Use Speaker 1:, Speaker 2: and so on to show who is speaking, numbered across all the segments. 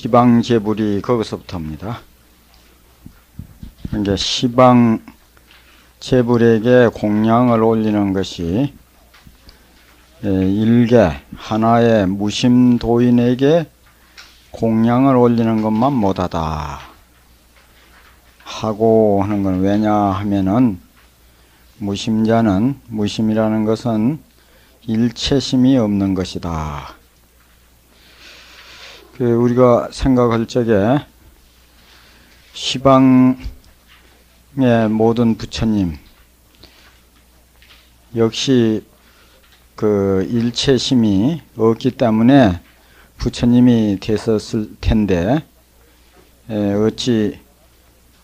Speaker 1: 시방제불이 거기서부터입니다. 이제 시방제불에게 공양을 올리는 것이 일개 하나의 무심도인에게 공양을 올리는 것만 못하다 하고 하는 건 왜냐 하면은 무심이라는 것은 일체심이 없는 것이다. 우리가 생각할 적에 시방의 모든 부처님 역시 그 일체심이 없기 때문에 부처님이 됐었을 텐데 어찌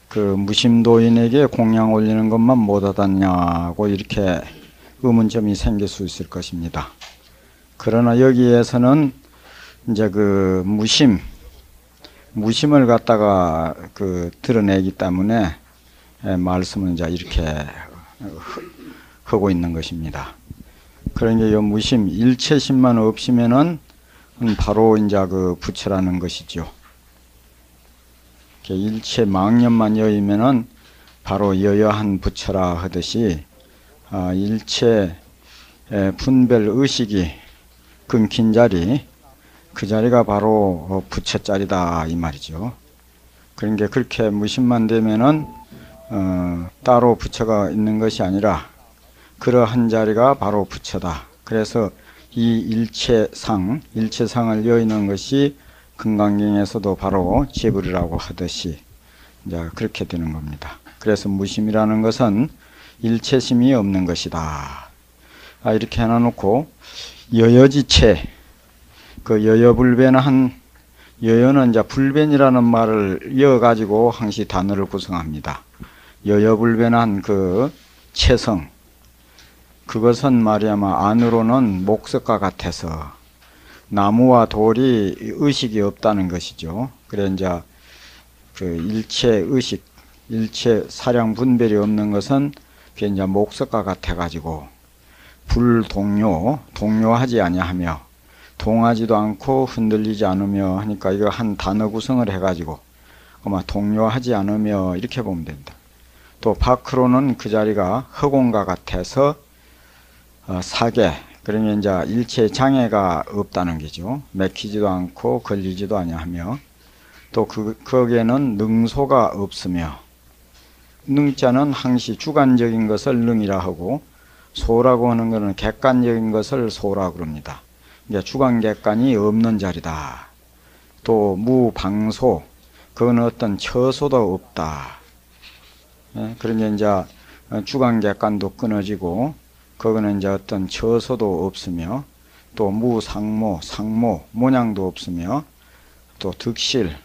Speaker 1: 그 무심도인에게 공양 올리는 것만 못하다냐고 이렇게 의문점이 생길 수 있을 것입니다. 그러나 여기에서는 이제 그 무심을 갖다가 그 드러내기 때문에 말씀을 이제 이렇게 하고 있는 것입니다. 그러니까 이 무심, 일체심만 없으면은 바로 이제 그 부처라는 것이죠. 일체 망념만 여이면은 바로 여여한 부처라 하듯이 일체 분별 의식이 끊긴 자리, 그 자리가 바로 부처 자리다 이 말이죠. 그러니까 그렇게 무심만 되면은 따로 부처가 있는 것이 아니라 그러한 자리가 바로 부처다. 그래서 이 일체상을 여의는 것이 금강경에서도 바로 제불이라고 하듯이 이제 그렇게 되는 겁니다. 그래서 무심이라는 것은 일체심이 없는 것이다. 이렇게 해놔놓고 여여지체, 그 여여불변한 여여는 이제 불변이라는 말을 이어가지고 항시 단어를 구성합니다. 여여불변한 그 체성, 그것은 말이야마 안으로는 목석과 같아서 나무와 돌이 의식이 없다는 것이죠. 그래 이제 그 일체 의식, 일체 사량 분별이 없는 것은 그게 이제 목석과 같아 가지고 동요하지 아니하며 동하지도 않고 흔들리지 않으며 하니까 이거 한 단어 구성을 해 가지고 아마 동요하지 않으며 이렇게 보면 된다. 또 밖으로는 그 자리가 허공과 같아서 사계, 그러면 이제 일체 장애가 없다는 거죠. 맥히지도 않고 걸리지도 아니하며 또 거기에는 능소가 없으며 능자는 항시 주관적인 것을 능이라 하고 소라고 하는 것은 객관적인 것을 소라고 그럽니다. 이제 주관 객관이 없는 자리다. 또 무방소, 그건 어떤 처소도 없다. 그러니까 이제 주관 객관도 끊어지고 거기는 이제 어떤 처소도 없으며 또 무상모, 모양도 없으며 또 득실,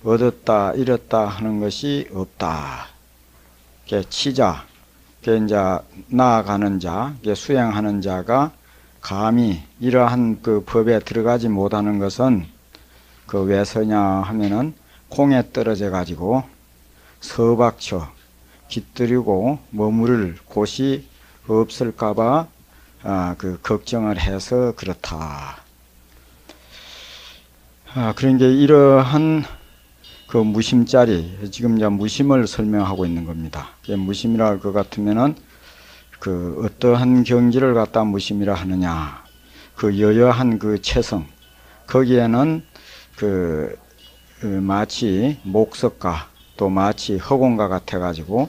Speaker 1: 얻었다 잃었다 하는 것이 없다. 치자, 이제 나아가는 자, 수행하는 자가 감히 이러한 그 법에 들어가지 못하는 것은 그 왜서냐 하면은 공에 떨어져 가지고 서박처 깃들이고 머무를 곳이 없을까봐 그 걱정을 해서 그렇다. 그러니까 이러한 그 무심자리, 지금 이제 무심을 설명하고 있는 겁니다. 무심이라 할 것 같으면은 그 어떠한 경지를 갖다 무심이라 하느냐, 그 여여한 그 체성, 거기에는 그 마치 목석과 또 마치 허공과 같아 가지고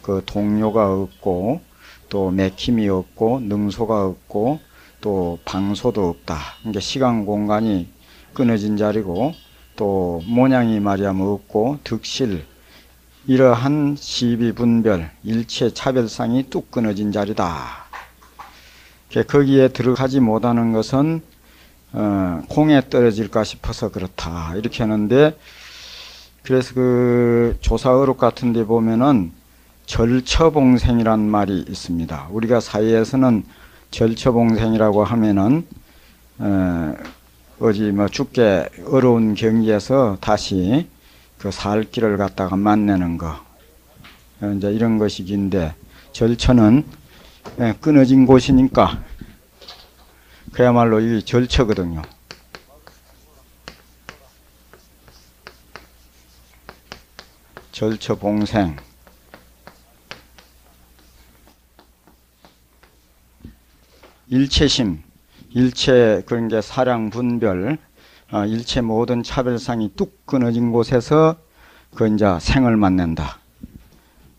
Speaker 1: 그 동요가 없고 또 맥힘이 없고 능소가 없고 또 방소도 없다. 그러니까 시간 공간이 끊어진 자리고 또 모양이 말이야면 없고 득실, 이러한 시비 분별 일체 차별상이 뚝 끊어진 자리다. 거기에 들어가지 못하는 것은 공에 떨어질까 싶어서 그렇다 이렇게 하는데, 그래서 그 조사어록 같은 데 보면은 절처봉생이란 말이 있습니다. 우리가 사이에서는 절처봉생이라고 하면은 어디 뭐 죽게 어려운 경기에서 다시 그 살 길을 갖다가 만나는 거, 이제 이런 것이긴데, 절처는 끊어진 곳이니까 그야말로 이 절처거든요. 절처봉생, 일체심, 일체 그런 게 사량 분별, 일체 모든 차별상이 뚝 끊어진 곳에서 그 이제 생을 만난다.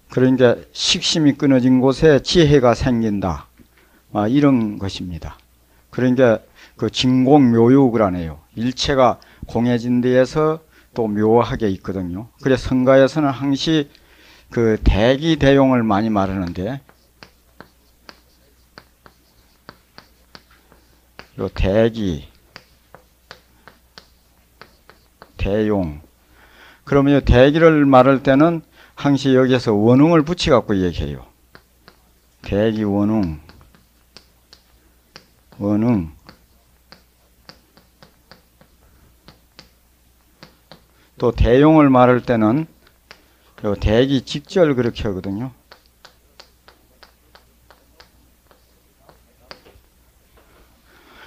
Speaker 1: 그러니까 식심이 끊어진 곳에 지혜가 생긴다. 이런 것입니다. 그러니까 그 진공묘육을 일체가 공해진 데에서 또 묘하게 있거든요. 그래서 성가에서는 항시 그 대기대용을 많이 말하는데, 요 대기, 대용. 그러면 이 대기를 말할 때는 항시 여기에서 원웅을 붙여갖고 얘기해요. 대기 원웅, 원웅. 또 대용을 말할 때는 요 대기 직절 그렇게 하거든요.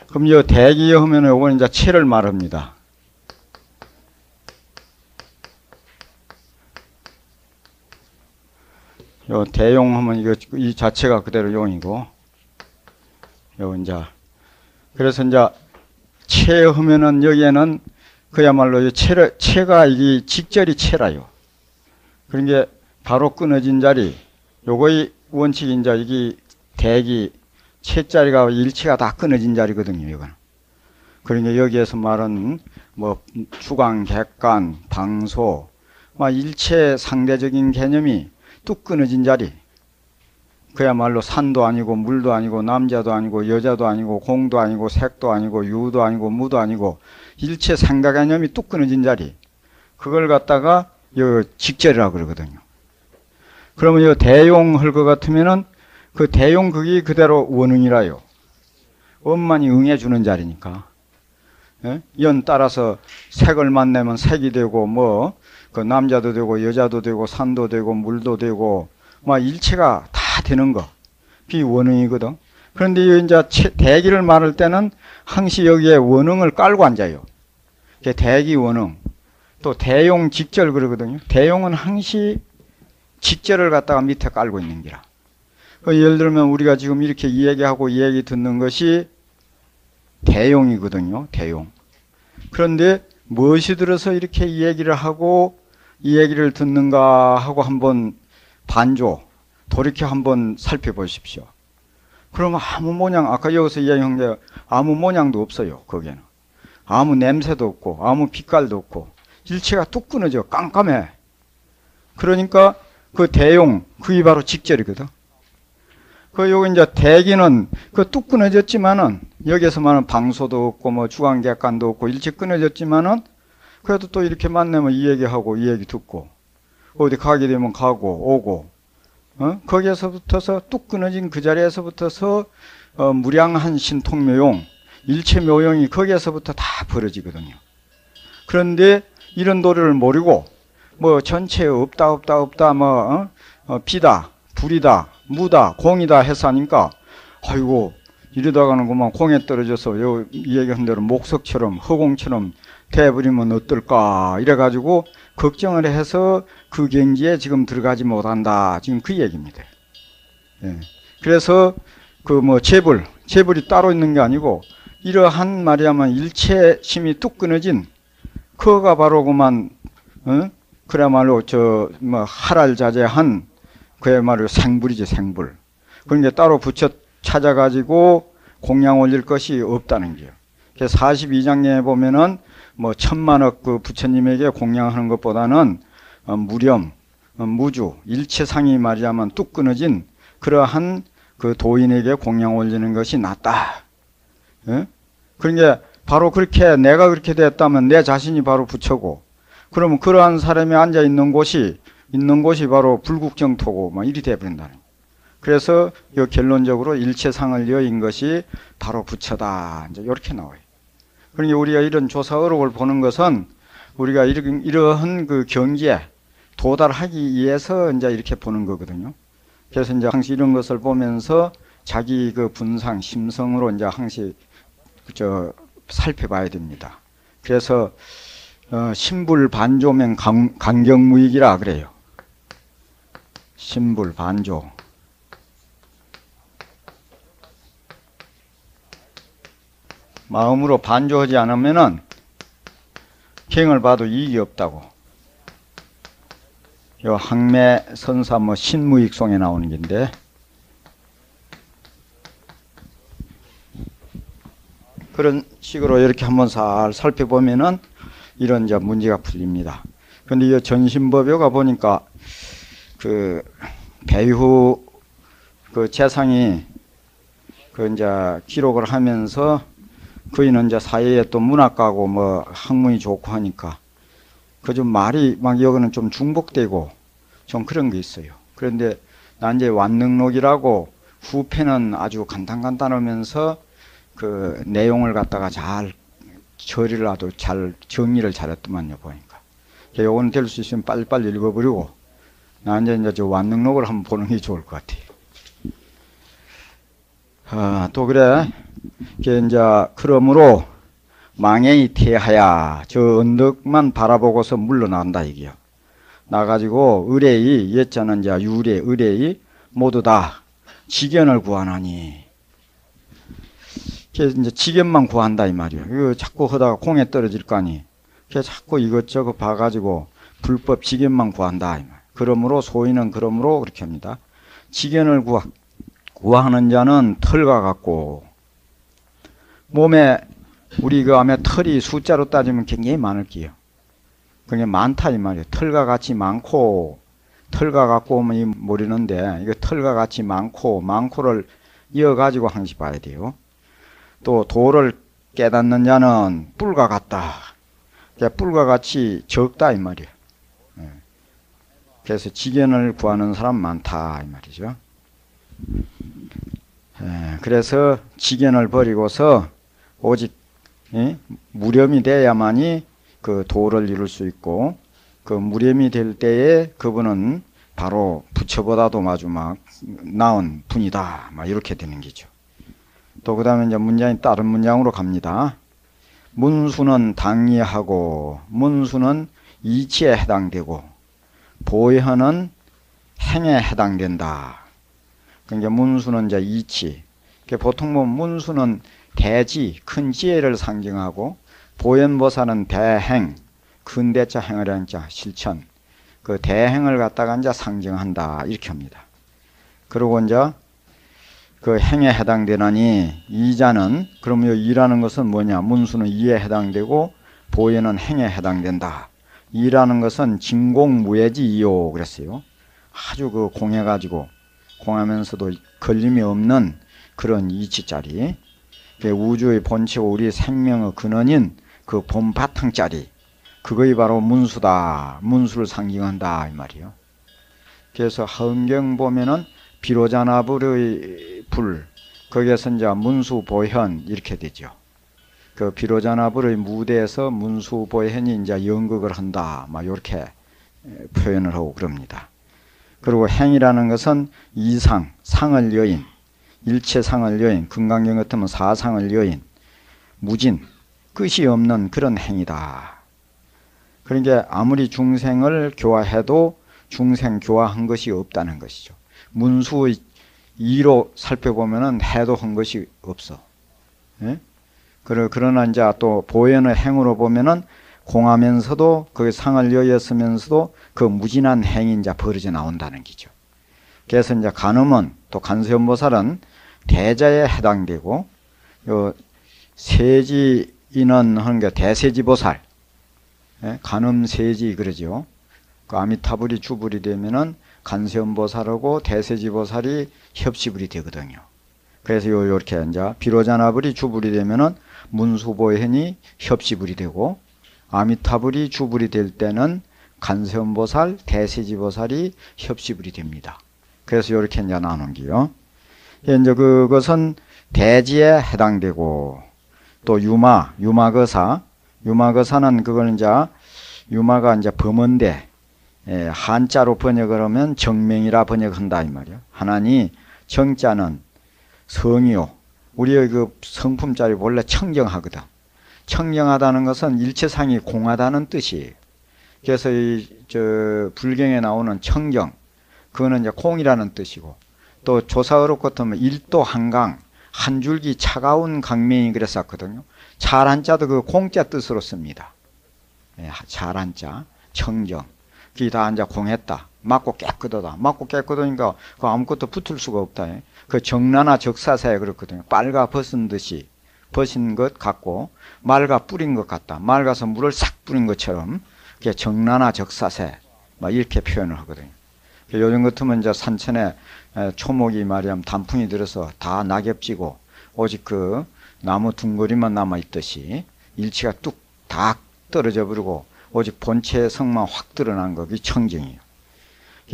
Speaker 1: 그럼 이 대기 하면 요건 이제 체를 말합니다. 요 대용 하면 이거 이 자체가 그대로 용이고, 요 이제 그래서 이제 체 하면은 여기에는 그야말로 체가 이게 직절이 체라요. 그러니까 바로 끊어진 자리, 요거의 원칙이 이제 이게 대기 체자리가 일체가 다 끊어진 자리거든요, 이거는. 그러니까 여기에서 말은 뭐 주관, 객관, 방소, 일체 상대적인 개념이 뚝 끊어진 자리. 그야말로 산도 아니고 물도 아니고 남자도 아니고 여자도 아니고 공도 아니고 색도 아니고 유도 아니고 무도 아니고 일체 상대 개념이 뚝 끊어진 자리. 그걸 갖다가 요 직절이라고 그러거든요. 그러면 요 대용 할 것 같으면은 그 대용 그게 그대로 원응이라요. 원만히 응해주는 자리니까. 예? 연 따라서 색을 만나면 색이 되고 뭐 그 남자도 되고 여자도 되고 산도 되고 물도 되고 일체가 다 되는 거. 그게 원응이거든. 그런데 이제 대기를 말할 때는 항시 여기에 원응을 깔고 앉아요. 대기 원응. 또 대용 직절 그러거든요. 대용은 항시 직절을 갖다가 밑에 깔고 있는 기라. 예를 들면 우리가 지금 이렇게 이 얘기하고 이 얘기 듣는 것이 대용이거든요. 대용. 그런데 무엇이 들어서 이렇게 이 얘기를 하고 이 얘기를 듣는가 하고 한번 반조, 돌이켜 한번 살펴보십시오. 그러면 아무 모양, 아까 여기서 이야기한 게 아무 모양도 없어요. 거기에는. 아무 냄새도 없고 아무 빛깔도 없고 일체가 뚝 끊어져. 깜깜해. 그러니까 그 대용, 그게 바로 직절이거든. 요거 이제 대기는 그 뚝 끊어졌지만은 여기에서 말하는 방소도 없고 뭐 주관객관도 없고 일체 끊어졌지만은 그래도 또 이렇게 만나면 이 얘기하고 이 얘기 듣고 어디 가게 되면 가고 오고 거기에서부터서 뚝 끊어진 그 자리에서부터서 무량한 신통묘용 일체 묘용이 거기에서부터 다 벌어지거든요. 그런데 이런 도리를 모르고 뭐 전체에 없다 뭐 비다 불이다 무다 공이다 해서 하니까 아이고 이러다가는 그만 공에 떨어져서 이 얘기한 대로 목석처럼 허공처럼 돼버리면 어떨까 이래가지고 걱정을 해서 그 경지에 지금 들어가지 못한다. 지금 그 얘기입니다. 예. 그래서 그 뭐 재불이 따로 있는 게 아니고 이러한 말이야만 일체 심이 뚝 끊어진 그가 바로 그만 그야말로 뭐 할알자재한 그야말로 생불이지 생불. 그런 게 따로 붙여 찾아가지고 공양 올릴 것이 없다는 게요. 그래서 42장에 보면은 뭐 1000만억 그 부처님에게 공양하는 것보다는 무렴, 무주, 일체상이 말이야만 뚝 끊어진 그러한 그 도인에게 공양 올리는 것이 낫다. 예? 그러니까 바로 그렇게 내가 그렇게 됐다면 내 자신이 바로 부처고 그러면 그러한 사람이 앉아 있는 곳이 바로 불국정토고 막 이리 돼버린다는. 그래서 이 결론적으로 일체상을 여인 것이 바로 부처다. 이제 이렇게 나와요. 그러니까 우리가 이런 조사 어록을 보는 것은 우리가 이러한 그 경지에 도달하기 위해서 이제 이렇게 보는 거거든요. 그래서 이제 항시 이런 것을 보면서 자기 그 분상, 심성으로 이제 항시 살펴봐야 됩니다. 그래서 신불 반조명 강경무익이라 그래요. 신불 반조. 마음으로 반조하지 않으면은 경을 봐도 이익이 없다고. 요 항매 선사 뭐 신무익송에 나오는 건데, 그런 식으로 이렇게 한번 살 살펴보면은 이런 이제 문제가 풀립니다. 근데 이 전신법요가 보니까 그 배후 그 재상이 그 이제 기록을 하면서 그이는 이제 사회에 또 문학가고 뭐 학문이 좋고 하니까 그 좀 말이 막 여기는 좀 중복되고 좀 그런 게 있어요. 그런데 난 이제 완능록이라고 후편은 아주 간단하면서 그 내용을 갖다가 잘 처리를 하도 잘 정리를 잘했더만요 보니까. 요거는 될 수 있으면 빨리빨리 읽어버리고 난 이제 저 완능록을 한번 보는 게 좋을 것 같아요. 또 그래. 이제 그러므로 망행이 태하야 저 언덕만 바라보고서 물러난다 이게요. 나가지고 의뢰이 옛자는 이제 유래 의뢰이 모두 다 지견을 구하나니. 이제 지견만 구한다 이 말이에요. 이거 자꾸 하다가 공에 떨어질 거 아니. 자꾸 이것저것 봐가지고 불법 지견만 구한다 이 말. 그러므로 소인은 그러므로 그렇게 합니다. 지견을 구하는 자는 털과 같고, 몸에 우리 그 안에 털이 숫자로 따지면 굉장히 많을게요. 그게 많다 이 말이에요. 털과 같이 많고, 털과 같고 오면 모르는데 이거 털과 같이 많고를 이어가지고 항시 봐야 돼요. 또 도를 깨닫는 자는 뿔과 같다. 뿔과 같이 적다 이 말이에요. 그래서 지견을 구하는 사람 많다 이 말이죠. 그래서 지견을 버리고서 오직 무렴이 돼야만이 그 도를 이룰 수 있고, 그 무렴이 될 때에 그분은 바로 부처보다도 아주 막 나은 분이다 막 이렇게 되는 거죠. 또 그 다음에 이제 문장이 다른 문장으로 갑니다. 문수는 당리하고, 문수는 이치에 해당되고, 보현은 행에 해당된다. 그러니까 문수는 이제 이치. 보통 보면 문수는 대지, 큰 지혜를 상징하고, 보현보살은 대행, 큰 대자 행을 한 자, 실천. 그 대행을 갖다가 이제 상징한다. 이렇게 합니다. 그리고 이제 그 행에 해당되나니, 이자는, 그러면 이라는 것은 뭐냐? 문수는 이에 해당되고, 보현은 행에 해당된다. 이라는 것은 진공무예지이요. 그랬어요. 아주 그 공해가지고, 공하면서도 걸림이 없는 그런 이치짜리. 우주의 본체고 우리 생명의 근원인 그 본바탕짜리. 그것이 바로 문수다. 문수를 상징한다. 이 말이요. 그래서 하은경 보면은 비로자나불의 불. 거기에서 이제 문수보현 이렇게 되죠. 그 비로자나불의 무대에서 문수보현이 이제 연극을 한다. 막 이렇게 표현을 하고 그럽니다. 그리고 행이라는 것은 이상, 상을 여인, 일체상을 여인, 금강경 같으면 사상을 여인, 무진, 끝이 없는 그런 행이다. 그러니까 아무리 중생을 교화해도 중생 교화한 것이 없다는 것이죠. 문수의 이로 살펴보면은 해도 한 것이 없어. 예? 그러나 이제 또 보현의 행으로 보면은 공하면서도 그 상을 여였으면서도 그 무진한 행이 이제 벌어져 나온다는 기죠. 그래서 이제 간음은 또 간세음보살은 대자에 해당되고, 요 세지인은 하는 게 대세지보살, 간음세지 그러죠. 그 아미타불이 주불이 되면은 간세음보살하고 대세지보살이 협시불이 되거든요. 그래서 요렇게 이제 비로자나불이 주불이 되면은 문수보현이 협시불이 되고, 아미타불이 주불이 될 때는 간세음보살, 대세지보살이 협시불이 됩니다. 그래서 이렇게 이제 나눈 게요. 이제 그것은 대지에 해당되고, 또 유마거사는 그걸 이제 유마가 이제 범언데, 한자로 번역을 하면 정명이라 번역한다 이 말이야. 하나니 정자는 성이요. 우리의 그 성품자리 원래 청정하거든. 청정하다는 것은 일체상이 공하다는 뜻이에요. 그래서 저 불경에 나오는 청정, 그거는 이제 콩이라는 뜻이고, 또 조사어록 같으면 일도 한강, 한 줄기 차가운 강명이 그랬었거든요. 잘한자도 그 공자 뜻으로 씁니다. 예, 잘한자, 청정. 그게 다 이제 공했다. 맞고 깨끗하다. 맞고 깨끗하니까 그 아무것도 붙을 수가 없다. 그 정나나 적사사에 그렇거든요. 빨가 벗은 듯이 벗은 것 같고 맑아 뿌린 것 같다. 맑아서 물을 싹 뿌린 것처럼 그게 정나나 적사세 막 이렇게 표현을 하거든요. 요즘 같으면 이제 산천에 초목이 말이야 단풍이 들어서 다 낙엽지고 오직 그 나무 둥거리만 남아 있듯이 일치가 뚝딱 떨어져 버리고 오직 본체의 성만 확 드러난 거, 그게 청정이에요.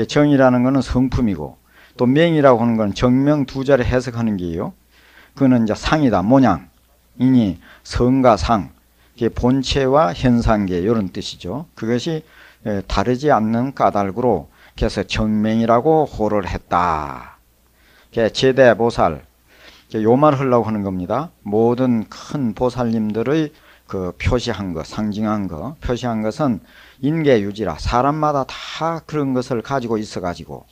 Speaker 1: 정이라는 거는 성품이고 또 명이라고 하는 건 정명 두 자리 해석하는 게요. 그거는 이제 상이다, 모양이니 성과 상, 그게 본체와 현상계 이런 뜻이죠. 그것이 다르지 않는 까닭으로 그래서 정명이라고 호를 했다. 제대 보살, 요 말을 하려고 하는 겁니다. 모든 큰 보살님들의 그 표시한 것, 상징한 것, 표시한 것은 인계유지라 사람마다 다 그런 것을 가지고 있어가지고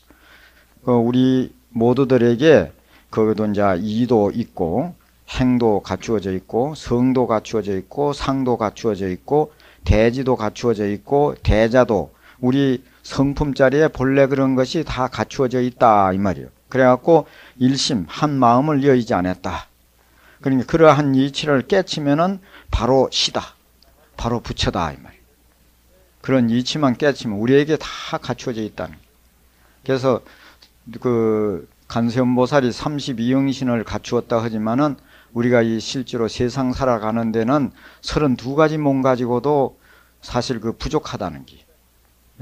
Speaker 1: 우리 모두들에게 거기도 이제 이도 있고 행도 갖추어져 있고 성도 갖추어져 있고 상도 갖추어져 있고 대지도 갖추어져 있고 대자도 우리 성품 자리에 본래 그런 것이 다 갖추어져 있다 이 말이에요. 그래갖고 일심 한 마음을 여의지 않았다. 그러니까 그러한 이치를 깨치면은 바로 시다, 바로 부처다 이 말이에요. 그런 이치만 깨치면 우리에게 다 갖추어져 있다는 거예요. 그래서 그 간세음보살이 32영신을 갖추었다 하지만은 우리가 이 실제로 세상 살아가는 데는 32가지 몸 가지고도 사실 그 부족하다는 게.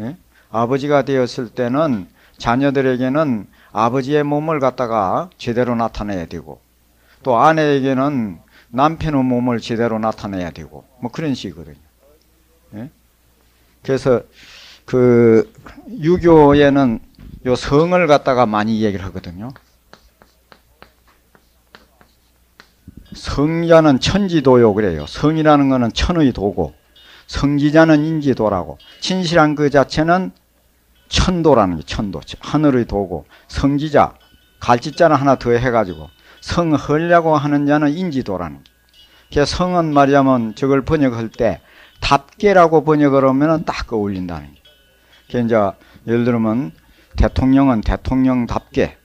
Speaker 1: 예? 아버지가 되었을 때는 자녀들에게는 아버지의 몸을 갖다가 제대로 나타내야 되고 또 아내에게는 남편의 몸을 제대로 나타내야 되고 뭐 그런 식이거든요. 예? 그래서 그 유교에는 요 성을 갖다가 많이 얘기를 하거든요. 성자는 천지도요 그래요. 성이라는 거는 천의 도고 성지자는 인지도라고 진실한 그 자체는 천도라는 게 천도 하늘의 도고 성지자 갈지자는 하나 더 해가지고 성하려고 하는 자는 인지도라는 게. 그래서 성은 말이야면 저걸 번역할 때 답게라고 번역을 하면 딱 어울린다는 게. 그래서 이제 예를 들면 대통령은 대통령답게,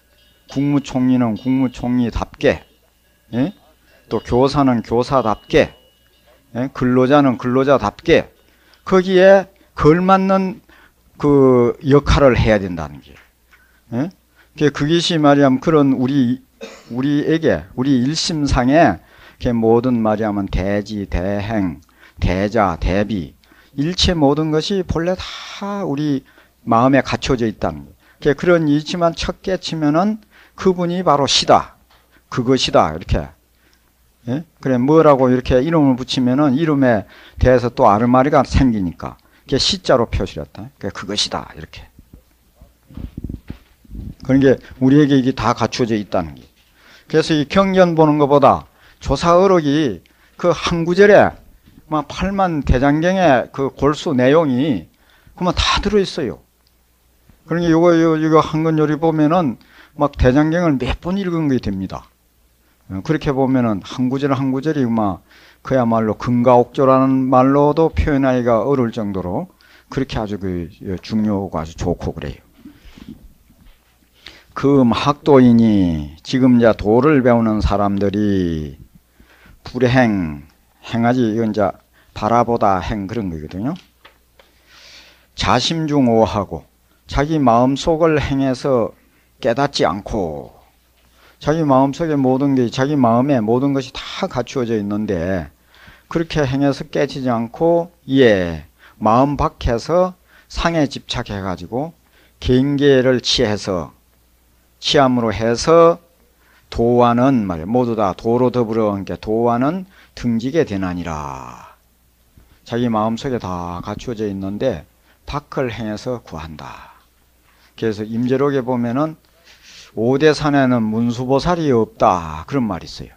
Speaker 1: 국무총리는 국무총리답게, 예? 또 교사는 교사답게, 예? 근로자는 근로자답게 거기에 걸맞는 그 역할을 해야 된다는 게. 예? 그것이 말이야면 그런 우리에게 우리 일심상에 모든 말이야면 대지, 대행, 대자, 대비 일체 모든 것이 본래 다 우리 마음에 갖춰져 있다는 거예요. 그런 이치만 첫 깨치면은 그분이 바로 시다, 그것이다 이렇게. 예? 그래 뭐라고 이렇게 이름을 붙이면은 이름에 대해서 또 아르마리가 생기니까 그게 시자로 표시를 했다. 그것이다 이렇게. 그런 게 우리에게 이게 다 갖춰져 있다는 게. 그래서 이 경전 보는 것보다 조사어록이 그 한 구절에 막 8만 대장경의 그 골수 내용이 그만 다 들어있어요. 그러니까 이거 한건요리 보면은 막 대장경을 몇 번 읽은 게 됩니다. 그렇게 보면은 한 구절 한 구절이 막 그야말로 금가옥조라는 말로도 표현하기가 어려울 정도로 그렇게 아주 그 중요하고 아주 좋고 그래요. 그 학도인이 지금 이제 도를 배우는 사람들이 불행, 행하지 이건 이제 바라보다 행 그런 거거든요. 자심중오하고 자기 마음속을 행해서 깨닫지 않고 자기 마음속에 모든 게 자기 마음에 모든 것이 다 갖추어져 있는데 그렇게 행해서 깨지지 않고 마음 밖에서 상에 집착해 가지고 경계를 취함으로 해서 도와는 말이야 모두 다 도로 더불어 함께 도와는 등지게 되나니라. 자기 마음속에 다 갖추어져 있는데 밖을 행해서 구한다. 그래서 임재록에 보면은 오대산에는 문수보살이 없다 그런 말이 있어요.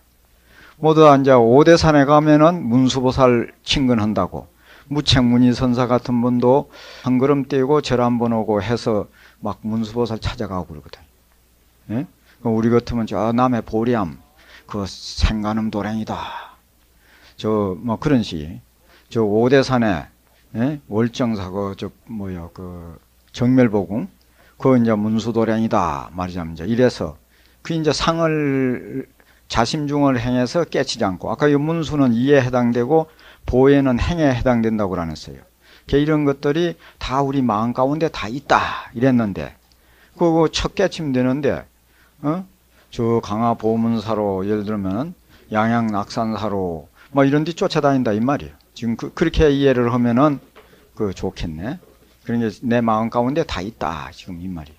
Speaker 1: 모두 다 이제 오대산에 가면은 문수보살 친근한다고 무책문의선사 같은 분도 한 걸음 떼고 절 한 번 오고 해서 막 문수보살 찾아가고 그러거든. 예? 우리 같으면 저 남해 보리암 그 생간음 도랭이다. 저 뭐 그런 식. 저 오대산에 예? 월정사 그 정멸보궁 그 이제 문수도량이다 말이자면 이제 이래서 그 이제 상을 자심중을 행해서 깨치지 않고 아까 이 문수는 이에 해당되고 보에는 행에 해당된다고 그러는어요. 이런 것들이 다 우리 마음 가운데 다 있다 이랬는데 그거 첫 깨치면 되는데 저 강화 보문사로 예를 들면 양양 낙산사로 뭐 이런 데 쫓아다닌다 이 말이에요. 지금 그렇게 이해를 하면은 그 좋겠네. 그러니까 내 마음 가운데 다 있다 지금 이 말이.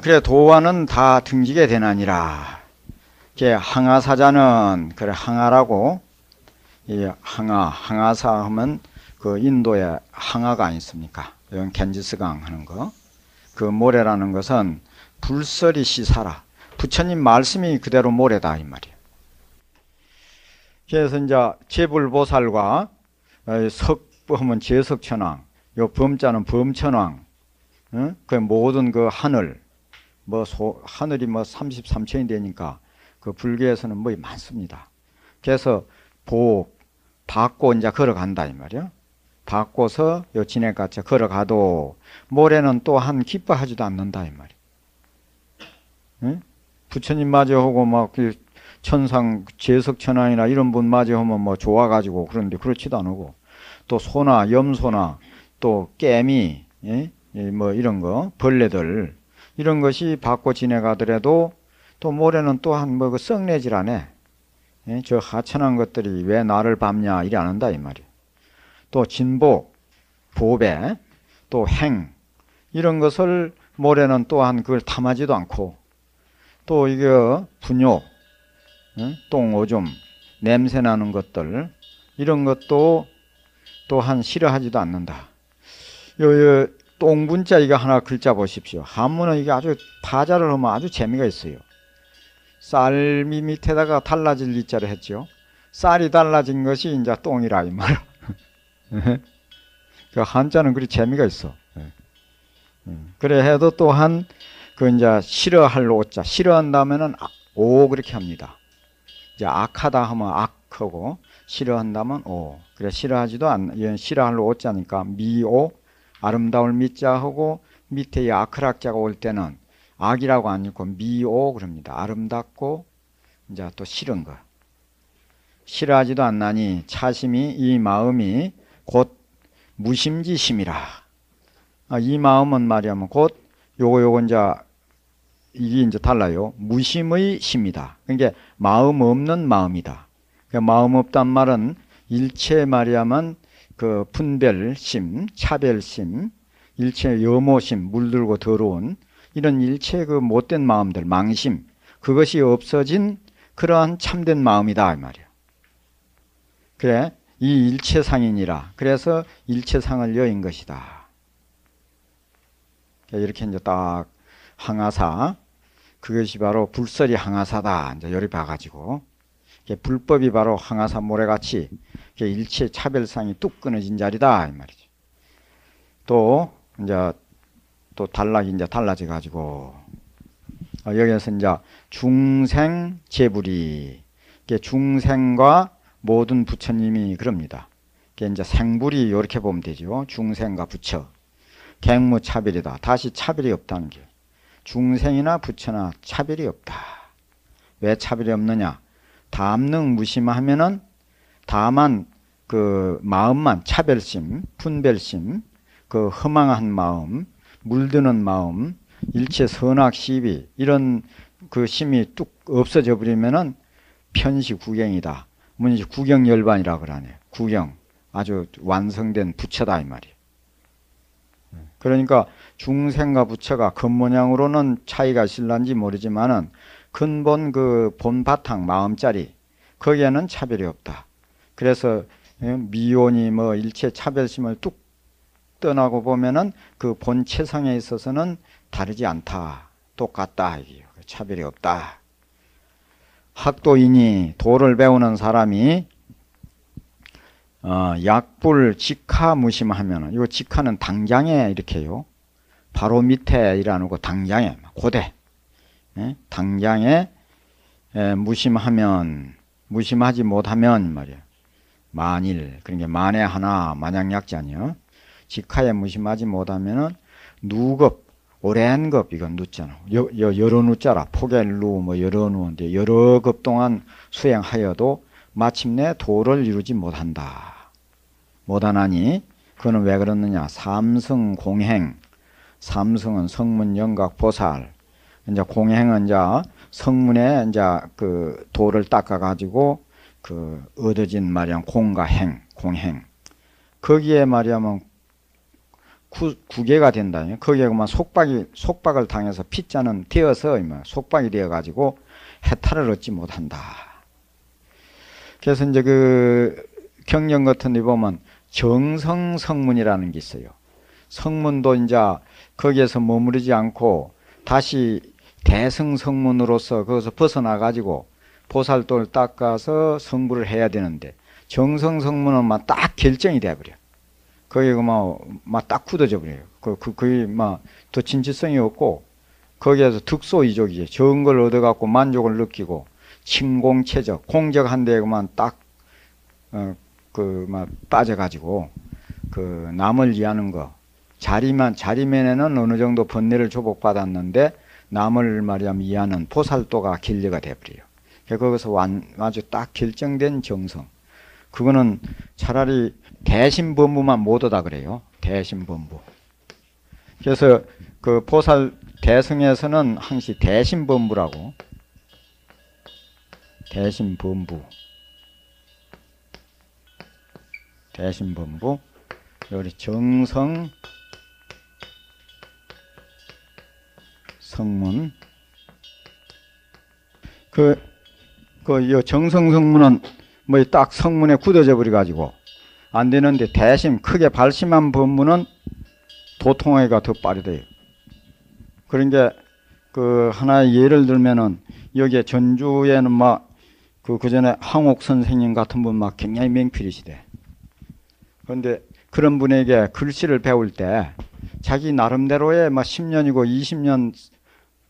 Speaker 1: 그래 도화는 다 등지게 되나니라. 항아사자는 그래 항아라고 이 항아사 하면 그 인도의 항아가 아니습니까? 이건 겐지스강 하는 거. 그 모래라는 것은 불설이 시사라. 부처님 말씀이 그대로 모래다 이 말이에요. 그래서 이제 제불보살과 석부 하면 제석천왕, 요 범자는 범천왕, 그 모든 그 하늘, 하늘이 33천이 되니까 그 불교에서는 뭐 많습니다. 그래서 받고 이제 걸어간다 이 말이야. 받고서 요 진해같이 걸어가도 모래는 또한 기뻐하지도 않는다 이 말이야. 부처님 마주하고 막 천상 제석천왕이나 이런 분 마주하면 뭐 좋아가지고 그런데 그렇지도 않고 또 소나 염소나 또 깨미 뭐 이런 거 벌레들 이런 것이 받고 지내가더라도 또 모래는 또한 뭐 그 썩내질 않아. 저 하천한 것들이 왜 나를 밟냐 이래 안 한다 이 말이에요. 또 진복, 보배, 또 행 이런 것을 모래는 또한 그걸 탐하지도 않고 또 이게 분욕, 똥, 오줌, 냄새 나는 것들 이런 것도 또한 싫어하지도 않는다. 요 똥분자 이거 하나 글자 보십시오. 한문은 이게 아주 파자를 하면 아주 재미가 있어요. 쌀미 밑에다가 달라질 이자를 했죠. 쌀이 달라진 것이 이제 똥이라 이 말. 그 한자는 그리 재미가 있어. 그래 해도 또한 그 이제 싫어할 오자 싫어한다면은 오 그렇게 합니다. 이제 악하다 하면 악하고 싫어한다면 오. 그래 싫어하지도 않. 싫어할 오자니까 미오 아름다울 미자하고 밑에 이 아크락자가 올 때는 악이라고 안 읽고 미오 그럽니다. 아름답고 이제 또 싫은 거. 싫어하지도 않나니 차심이 이 마음이 곧 무심지심이라. 이 마음은 말이야면 곧 요거 이제 이게 이제 달라요. 무심의 심이다. 그러니까 마음 없는 마음이다. 그러니까 마음 없단 말은 일체 말이야만 그 분별심, 차별심, 일체 염오심, 물들고 더러운 이런 일체 그 못된 마음들, 망심 그것이 없어진 그러한 참된 마음이다 이 말이야. 그래 이 일체상이니라. 그래서 일체상을 여인 것이다. 이렇게 이제 딱 항아사 그것이 바로 불설이 항아사다. 이제 요리 봐가지고 불법이 바로 항아사 모래같이 일체 차별상이 뚝 끊어진 자리다 이 말이죠. 또 이제 또 이제 달라져 가지고 여기에서 이제 중생 제불이 중생과 모든 부처님이 그럽니다. 이제 생불이 이렇게 보면 되죠. 중생과 부처 객무 차별이다. 다시 차별이 없다는 게 중생이나 부처나 차별이 없다. 왜 차별이 없느냐? 담능 무심하면은 다만 그 마음만 차별심, 분별심, 그 허망한 마음, 물드는 마음, 일체 선악 시비 이런 그 심이 뚝 없어져 버리면은 편시 구경이다. 뭐지 구경열반이라 그러네. 구경 아주 완성된 부처다 이 말이에요. 그러니까 중생과 부처가 겉모양으로는 차이가 있을런지 모르지만은 근본 그 본바탕 마음자리 거기에는 차별이 없다. 그래서 미혼이 뭐 일체 차별심을 뚝 떠나고 보면은 그 본체성에 있어서는 다르지 않다. 똑같다. 차별이 없다. 학도이니 도를 배우는 사람이 약불 직하 무심하면은, 이거 직하는 당장에 이렇게요. 바로 밑에 일어나고 당장에, 고대. 예? 당장에 무심하면, 무심하지 못하면 말이야. 만일, 그러니까 만에 하나, 만약약자니요. 직하에 무심하지 못하면은 누급, 오랜 급, 이건 누자나. 여러 누자라. 포겔루, 뭐 여러 누인데, 여러 급 동안 수행하여도 마침내 도를 이루지 못한다. 못하나니, 그거는 왜 그러느냐. 삼성 공행. 삼성은 성문, 영각, 보살. 이제 공행은 이제 성문에 이제 그 도를 닦아가지고 그 얻어진 말이야 공과 행, 공행. 거기에 말이야면 구개가 된다. 거기에 그만 속박을 당해서 피자는 되어서 속박이 되어가지고 해탈을 얻지 못한다. 그래서 이제 그 경전 같은 데 보면 정성 성문이라는 게 있어요. 성문도 이제 거기에서 머무르지 않고 다시 대성 성문으로서 거기서 벗어나가지고 보살도를 닦아서 성불을 해야 되는데 정성 성문은 막 딱 결정이 돼버려. 거기가 막 딱 굳어져 버려요. 거의 막 더 진실성이 없고 거기에서 득소이족이지. 좋은 걸 얻어갖고 만족을 느끼고 침공체적, 공적한 데에 그만 딱 막 빠져가지고 그 남을 이해하는 거. 자리면에는 어느 정도 번뇌를 조복받았는데 남을 말이야면 이해하는 보살도가 길려가 돼버려요. 거기서 아주 딱 결정된 정성. 그거는 차라리 대신범부만 못 얻다 그래요. 대신범부. 그래서 그 보살 대승에서는 항시 대신범부라고. 대신범부. 대신범부. 여기 정성 성문. 요 정성 성문은 뭐 딱 성문에 굳어져 버려 가지고 안 되는데 대심 크게 발심한 법문은 도통하기가 더 빠르대요. 그러니까 그 하나의 예를 들면은 여기에 전주에는 막 그 전에 항옥 선생님 같은 분 막 굉장히 맹필이시대. 그런데 그런 분에게 글씨를 배울 때 자기 나름대로의 막 10년이고 20년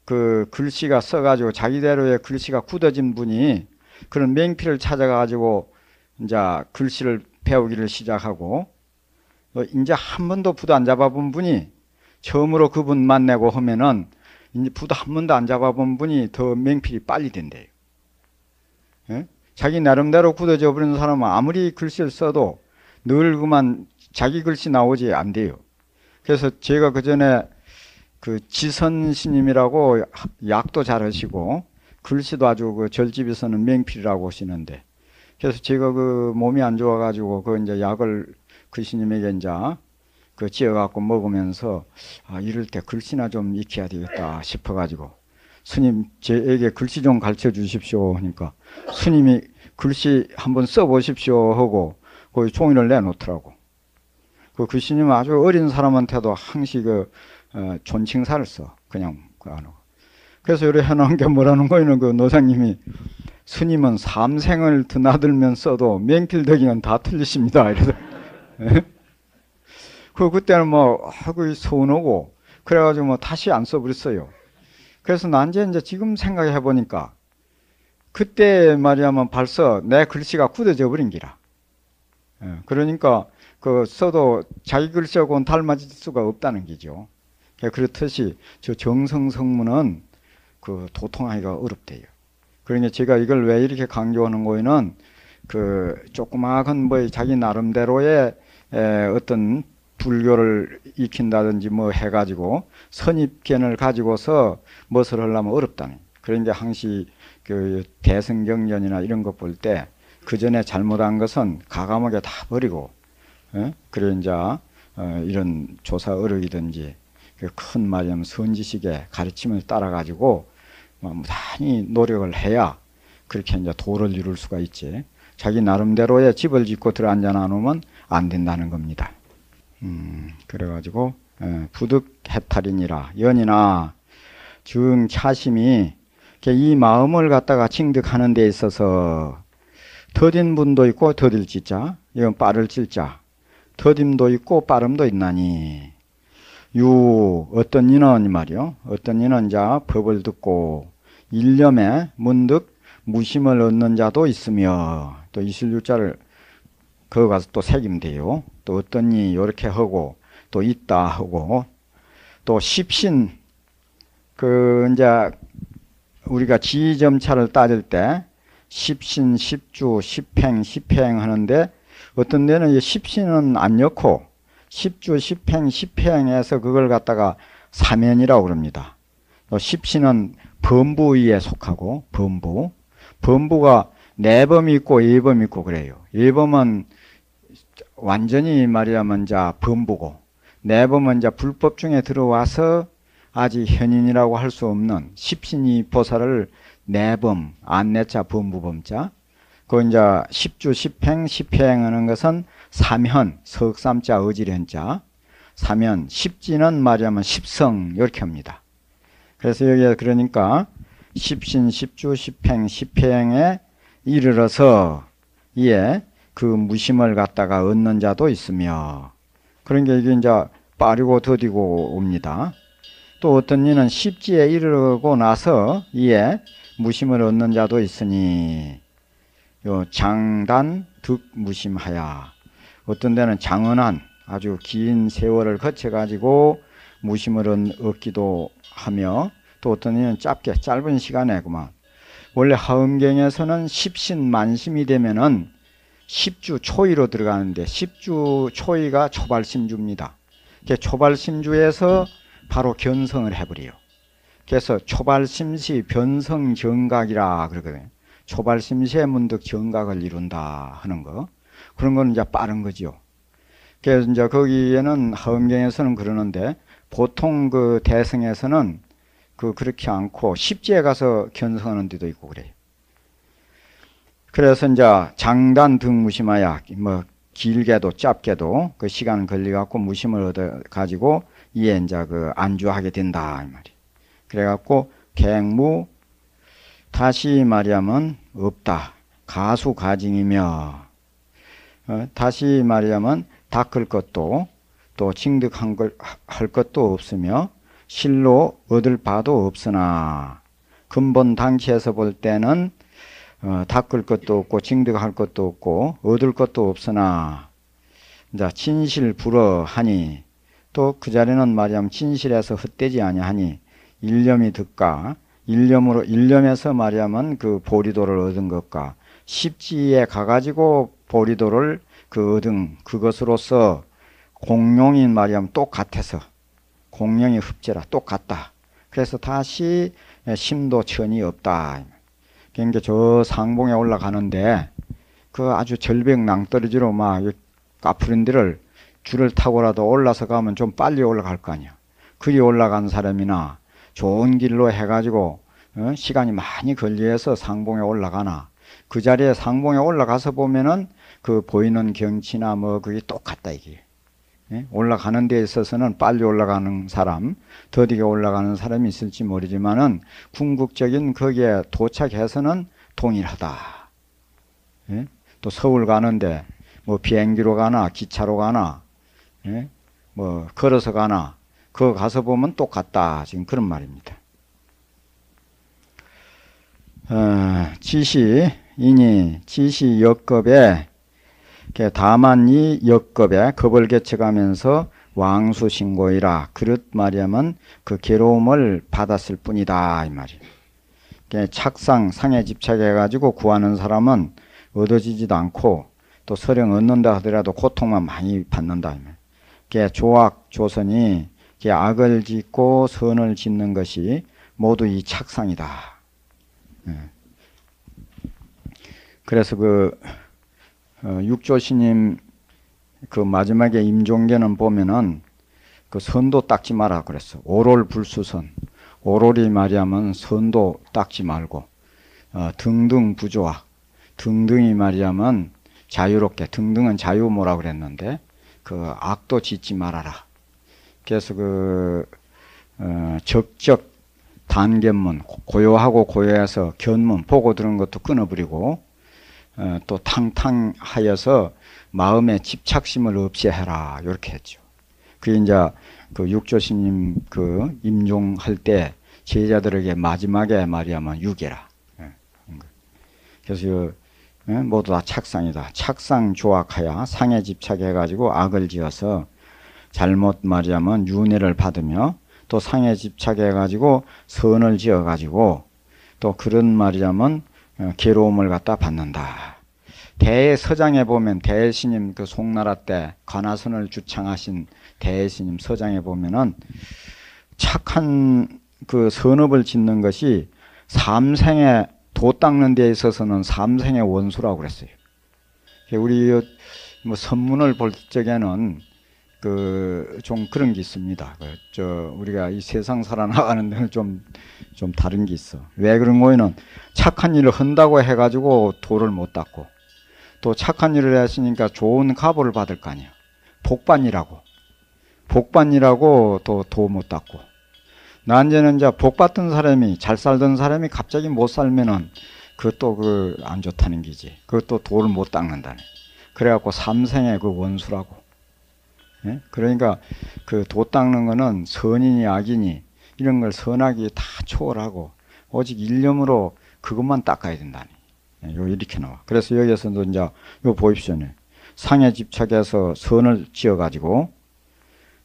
Speaker 1: 그 글씨가 써가지고 자기대로의 글씨가 굳어진 분이 그런 맹필을 찾아가지고 이제 글씨를 배우기를 시작하고 이제 한 번도 부도 안 잡아본 분이 처음으로 그분 만나고 하면은 이제 부도 한 번도 안 잡아본 분이 더 맹필이 빨리 된대요. 예? 자기 나름대로 굳어져 버리는 사람은 아무리 글씨를 써도 늘 그만 자기 글씨 나오지 안 돼요. 그래서 제가 그 전에 그 지선 스님이라고 약도 잘 하시고 글씨도 아주 그 절집에서는 맹필이라고 하시는데 그래서 제가 그 몸이 안 좋아가지고 그 이제 약을 그 스님에게 이제 그 지어갖고 먹으면서 이럴 때 글씨나 좀 익혀야 되겠다 싶어가지고 스님 제에게 글씨 좀 가르쳐 주십시오 하니까 스님이 글씨 한번 써보십시오 하고 그 종이를 내놓더라고. 그 스님은 아주 어린 사람한테도 항시 존칭사를 써. 그냥 안 하고. 그래서 이렇게 해놓은 게 뭐라는 거는 그 노상님이 스님은 삼생을 드나들면 써도 맹필덕이는 다 틀리십니다. 이래서. 그때는 뭐 하고 서운하고 그래가지고 뭐 다시 안 써버렸어요. 그래서 난 이제 지금 생각해 보니까 그때 말이야만 벌써 내 글씨가 굳어져 버린 기라. 그러니까 그 써도 자기 글씨하고는 닮아질 수가 없다는 게죠. 그렇듯이 저 정성성문은 그 도통하기가 어렵대요. 그러니까 제가 이걸 왜 이렇게 강조하는 거에는 그 조그마한 뭐 자기 나름대로의 어떤 불교를 익힌다든지 뭐 해가지고 선입견을 가지고서 무엇을 하려면 어렵다는. 그러니까 항시 그 대승경전이나 이런 것 볼 때 그 전에 잘못한 것은 가감하게 다 버리고, 그래 이제 이런 조사 어록이든지 큰 말이면 선지식의 가르침을 따라 가지고 무단히 노력을 해야 그렇게 이제 도를 이룰 수가 있지. 자기 나름대로의 집을 짓고 들어앉아 놓으면 안 된다는 겁니다. 그래가지고 부득해탈이니라 연이나 중 차심이 이 마음을 갖다가 징득하는 데 있어서 더딘 분도 있고 더딜 지자 이건 빠를 칠자. 더딤도 있고 빠름도 있나니. 유 어떤 이는 이 말이요. 어떤 이는 자 법을 듣고 일념에 문득 무심을 얻는 자도 있으며, 또 이슬유자를 그거 가서 또 새기면 돼요. 또 어떤 이 요렇게 하고 또 있다 하고, 또 십신 그 이제 우리가 지점차를 따질 때 십신, 십주, 십행, 십행 하는데, 어떤 데는 이 십신은 안 넣고 십주, 십행, 십행에서 그걸 갖다가 사면이라고 그럽니다. 또 십신은 범부에 속하고, 범부가 내범이 있고 예범이 있고 그래요. 예범은 완전히 말하자면 자 범부고, 내범은 자 불법 중에 들어와서 아직 현인이라고 할 수 없는 십신이 보살을 내범, 안내자, 범부범자. 그 이제 십주, 십행, 십행 하는 것은 사면, 석삼자, 어지련자. 사면, 십지는 말하자면 십성, 이렇게 합니다. 그래서 여기에 그러니까 십신, 십주, 십행, 십행에 이르러서 이에 그 무심을 갖다가 얻는 자도 있으며, 그런 게 이게 이제 빠르고 더디고 옵니다. 또 어떤 이는 십지에 이르고 나서 이에 무심을 얻는 자도 있으니, 요 장단 득 무심하야. 어떤 데는 장언한 아주 긴 세월을 거쳐가지고 무심을 얻기도 하며, 또 어떤 이는 짧은 시간에 그만. 원래 하음경에서는 십신 만심이 되면은 십주 초이로 들어가는데, 십주 초이가 초발심주입니다. 초발심주에서 바로 견성을 해버려요. 그래서 초발심시 변성정각이라 그러거든요. 초발심시에 문득 정각을 이룬다 하는 거. 그런 거는 이제 빠른 거죠. 그래서 이제 거기에는 하음경에서는 그러는데, 보통 그 대승에서는 그렇게 않고 십지에 가서 견성하는 데도 있고 그래요. 그래서 이제 장단 등 무심하야, 뭐 길게도 짧게도 그 시간 걸려갖고 무심을 얻어가지고 이에 이제 그 안주하게 된다 이 말이에요. 그래갖고 객무 다시 말하면 없다. 가수가징이며, 다시 말하면 닦을 것도 또 징득한 걸 할 것도 없으며 실로 얻을 바도 없으나, 근본 당치에서 볼 때는 닦을 것도 없고 징득할 것도 없고 얻을 것도 없으나, 이제 진실 불어하니, 또 그 자리는 말하자면 진실에서 헛되지 아니하니 일념이 득가, 일념에서 말하자면 그 보리도를 얻은 것과 십지에 가가지고 보리도를 그 얻은 그것으로서 공룡인 말하자면 똑같아서, 공룡이 흡제라 똑같다. 그래서 다시 심도 천이 없다. 그러니까 저 상봉에 올라가는데 그 아주 절벽 낭떠러지로 막 까푸린 데를 줄을 타고라도 올라서 가면 좀 빨리 올라갈 거 아니야. 그리 올라간 사람이나 좋은 길로 해가지고 시간이 많이 걸려서 상봉에 올라가나, 그 자리에 상봉에 올라가서 보면은 그 보이는 경치나 뭐 그게 똑같다 이게. 올라가는 데 있어서는 빨리 올라가는 사람, 더디게 올라가는 사람이 있을지 모르지만은 궁극적인 거기에 도착해서는 동일하다. 또 서울 가는데 뭐 비행기로 가나 기차로 가나 뭐 걸어서 가나 그거 가서 보면 똑같다. 지금 그런 말입니다. 지시이니 지시 역겁에, 다만 이 역겁에 겁을 개척하면서 왕수신고이라, 그릇 말하면 그 괴로움을 받았을 뿐이다 이 말이에요. 착상 상에 집착해 가지고 구하는 사람은 얻어지지도 않고 또 설령 얻는다 하더라도 고통만 많이 받는다. 조악 조선이 악을 짓고 선을 짓는 것이 모두 이 착상이다. 그래서 육조스님 그 마지막에 임종계는 보면은 그 선도 닦지 마라 그랬어. 오롤 불수선. 오롤이 말하면 선도 닦지 말고, 등등 부조악. 등등이 말하면 자유롭게, 등등은 자유모라 그랬는데 그 악도 짓지 말아라. 그래서 적적 단견문, 고요하고 고요해서 견문 보고 들은 것도 끊어버리고, 또 탕탕하여서 마음의 집착심을 없애해라 이렇게 했죠. 그게 이제 그 육조스님 그 임종할 때 제자들에게 마지막에 말이야만 유계라. 그래서 모두 다 착상이다. 착상 조악하여 상에 집착해가지고 악을 지어서 잘못 말이야면 윤회를 받으며 또 상에 집착해가지고 선을 지어가지고 또 그런 말이야면 괴로움을 갖다 받는다. 대서장에 보면 대스님 그 송나라 때 관아선을 주창하신 대스님 서장에 보면은 착한 그 선업을 짓는 것이 삼생에 도 닦는 데 있어서는 삼생의 원수라고 그랬어요. 우리 뭐 선문을 볼 적에는 그 좀 그런 게 있습니다. 우리가 이 세상 살아나가는 데는 좀 다른 게 있어. 왜 그런 거에는 착한 일을 한다고 해가지고 도를 못 닦고 또 착한 일을 했으니까 좋은 가보를 받을 거 아니야. 복반이라고 또 도 못 닦고. 난제는 이제 복 받던 사람이 잘 살던 사람이 갑자기 못 살면은 그것도 그 안 좋다는 기지. 그것도 도를 못 닦는다네. 그래갖고 삼생의 그 원수라고. 예? 그러니까 그 도 닦는 거는 선이니 악이니 이런 걸 선악이 다 초월하고 오직 일념으로 그것만 닦아야 된다니. 예, 요 이렇게 나와. 그래서 여기에서도 이제 요 보십시오. 상에 집착해서 선을 지어가지고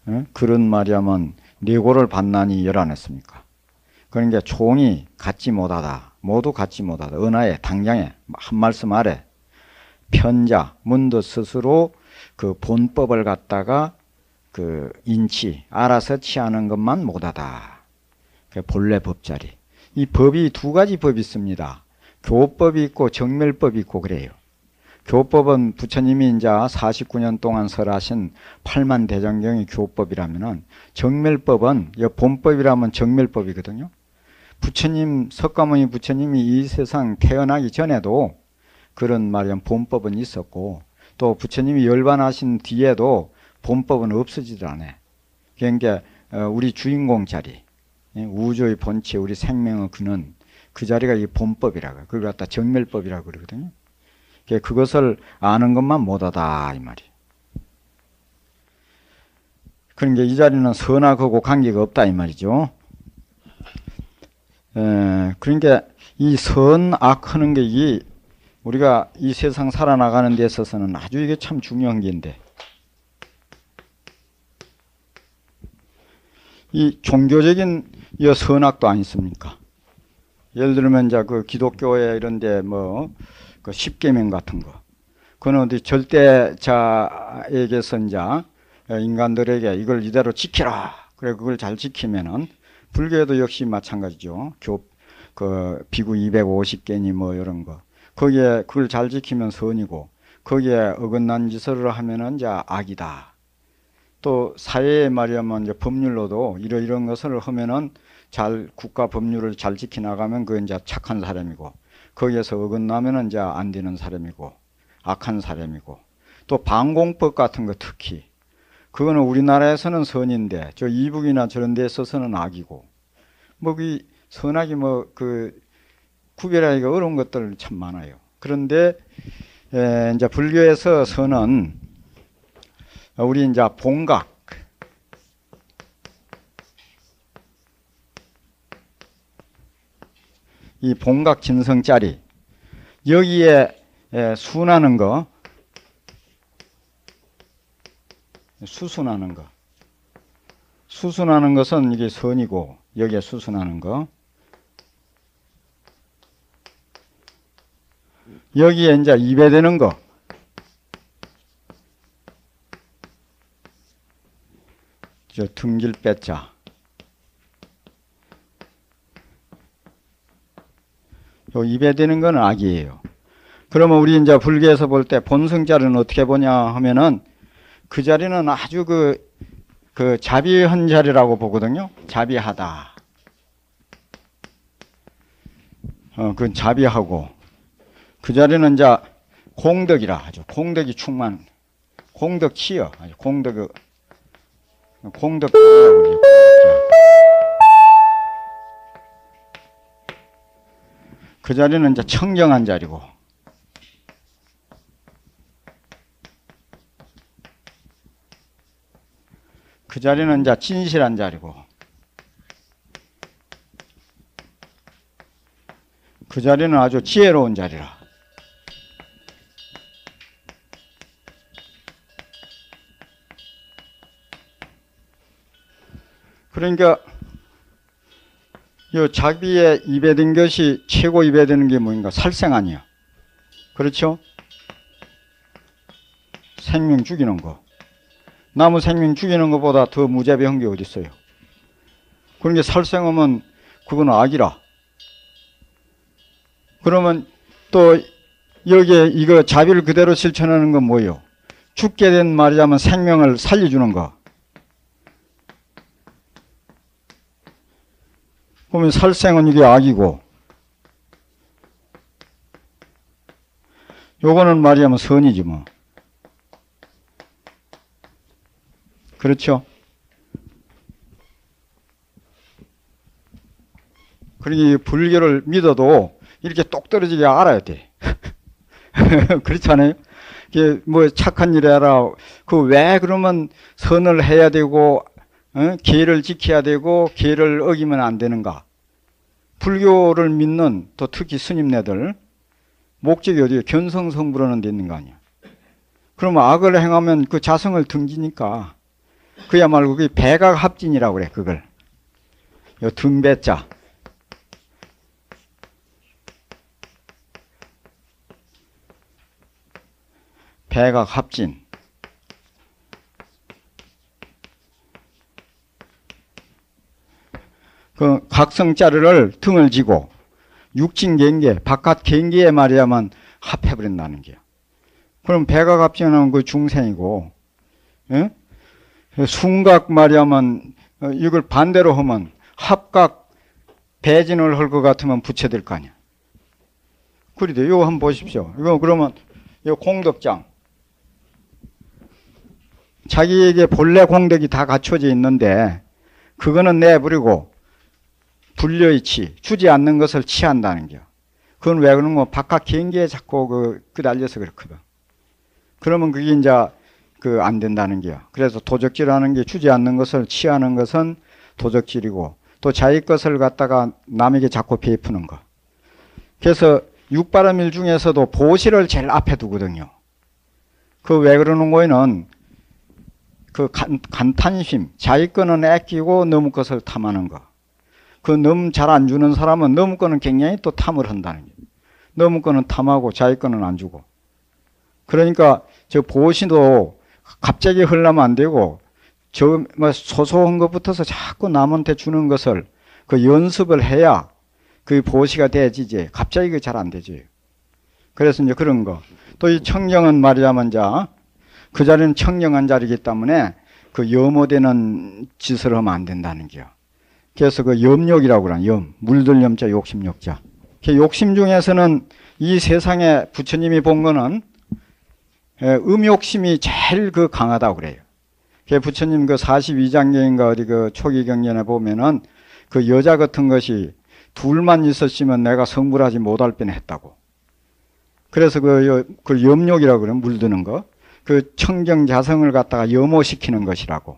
Speaker 1: 예? 그런 말이야면 뇌고를 받나니 열안했습니까? 그러니까 총이 갖지 못하다. 모두 갖지 못하다. 은하에 당장에 한 말씀 아래 편자 문도 스스로 그 본법을 갖다가 그 인치 알아서 취하는 것만 못하다. 그 본래 법자리. 이 법이 두 가지 법이 있습니다. 교법이 있고 정멸법이 있고 그래요. 교법은 부처님이 이제 49년 동안 설하신 8만 대정경이 교법이라면은 정멸법은 본법이라면 정멸법이거든요. 부처님 석가모니 부처님이 이 세상 태어나기 전에도 그런 말이야 본법은 있었고 또 부처님이 열반하신 뒤에도 본법은 없어지질 않아요. 그러니까 우리 주인공 자리, 우주의 본체, 우리 생명의 근원 그 자리가 이 본법이라고 그걸 갖다 정멸법이라고 그러거든요. 그것을 아는 것만 못하다 이 말이에요. 그러니까 이 자리는 선악하고 관계가 없다 이 말이죠. 그러니까 이 선악 하는 게 이 우리가 이 세상 살아나가는 데 있어서는 아주 이게 참 중요한 게인데 이 종교적인 이 선악도 아니습니까? 예를 들면 이제 그 기독교에 이런데 뭐 그 십계명 같은 거, 그건 어디 절대자에게서 이제 인간들에게 이걸 이대로 지키라. 그래 그걸 잘 지키면은 불교에도 역시 마찬가지죠. 그 비구 250개니 뭐 이런 거. 거기에 그걸 잘 지키면 선이고 거기에 어긋난 짓을 하면은 이제 악이다. 또 사회에 말이야면 이제 법률로도 이런 것을 하면은 잘 국가 법률을 잘 지켜 나가면 그 이제 착한 사람이고 거기에서 어긋나면은 이제 안 되는 사람이고 악한 사람이고 또 방공법 같은 거 특히 그거는 우리나라에서는 선인데 저 이북이나 저런 데 있어서는 악이고 뭐 그 선악이 뭐 그 구별하기가 어려운 것들 참 많아요. 그런데 이제 불교에서 선은 우리 이제 본각 이 본각 진성짜리 여기에 순하는 거 수순하는 거 수순하는 것은 이게 선이고 여기에 수순하는 거 여기에 이제 입에되는 거 저 등질 빼자 요 입에 되는 거는 악이에요. 그러면 우리 이제 불교에서 볼 때 본성자리는 어떻게 보냐 하면은 그 자리는 아주 그 자비한 자리라고 보거든요. 자비하다. 그건 자비하고 그 자리는 이제 공덕이라 하죠. 공덕이 충만, 공덕 치여, 공덕 그 자리는 이제 청정한 자리고 그 자리는 이제 진실한 자리고, 그 자리는 아주 지혜로운 자리라. 그러니까 이 자기의 입에 든 것이 최고 입에 드는 게 뭐인가? 살생 아니야. 그렇죠? 생명 죽이는 거. 나무 생명 죽이는 것보다 더 무자비한 게 어디 있어요? 그러니까 살생하면 그건 악이라. 그러면 또 여기에 이거 자비를 그대로 실천하는 건 뭐예요? 죽게 된 말이자면 생명을 살려주는 거. 그러면 살생은 이게 악이고, 요거는 말이자면 선이지 뭐. 그렇죠? 그러니 불교를 믿어도 이렇게 똑 떨어지게 알아야 돼. 그렇지 않아요? 이게 뭐 착한 일 해라. 그 왜 그러면 선을 해야 되고, 계를 지켜야 되고, 계를 어기면 안 되는가? 불교를 믿는 또 특히 스님네들 목적이 어디에 견성성불하는 데 있는 거 아니야. 그러면 악을 행하면 그 자성을 등지니까 그야말로 그게 배각합진이라고 그래. 그걸 요 등배자. 배각합진. 그 각성자를 등을 지고 육진경계, 바깥 경계에 말이야만 합해버린다는 게요. 그럼 배각합진은 그 중생이고, 예? 순각 말이야만 이걸 반대로 하면 합각 배진을 할 것 같으면 부처될 거 아니야. 그래도 이거 한번 보십시오. 이거 그러면 이 공덕장. 자기에게 본래 공덕이 다 갖춰져 있는데 그거는 내버리고 불려이치, 주지 않는 것을 취한다는 게. 그건 왜 그런 거? 바깥 경계에 자꾸 달려서 그렇거든. 그러면 그게 이제 안 된다는 게요. 그래서 도적질하는 게 주지 않는 것을 취하는 것은 도적질이고, 또 자기 것을 갖다가 남에게 자꾸 베푸는 거. 그래서 육바라밀 중에서도 보시를 제일 앞에 두거든요. 그 왜 그러는 거에는 그 간탄심, 자기 거는 아끼고 너무 것을 탐하는 거. 그 너무 잘 안 주는 사람은 너무 거는 굉장히 또 탐을 한다는 거예요. 너무 거는 탐하고 자기 거는 안 주고. 그러니까 저 보시도 갑자기 흘러면 안 되고, 저 소소한 것부터서 자꾸 남한테 주는 것을 그 연습을 해야 그 보시가 되지지. 갑자기 그 잘 안 되지. 그래서 이제 그런 거. 또 이 청정은 말이자면 그 자리는 청정한 자리이기 때문에 그 염어되는 짓을 하면 안 된다는 거예요. 그래서 그 염욕이라고 그러나 염, 물들 염자, 욕심욕자. 욕심 중에서는 이 세상에 부처님이 본 거는 음욕심이 제일 강하다고 그래요. 부처님 42장경인가 어디 초기 경전에 보면은 그 여자 같은 것이 둘만 있었으면 내가 성불하지 못할 뻔 했다고. 그래서 그 염욕이라고 그래요. 물드는 거. 그 청정자성을 갖다가 염호시키는 것이라고.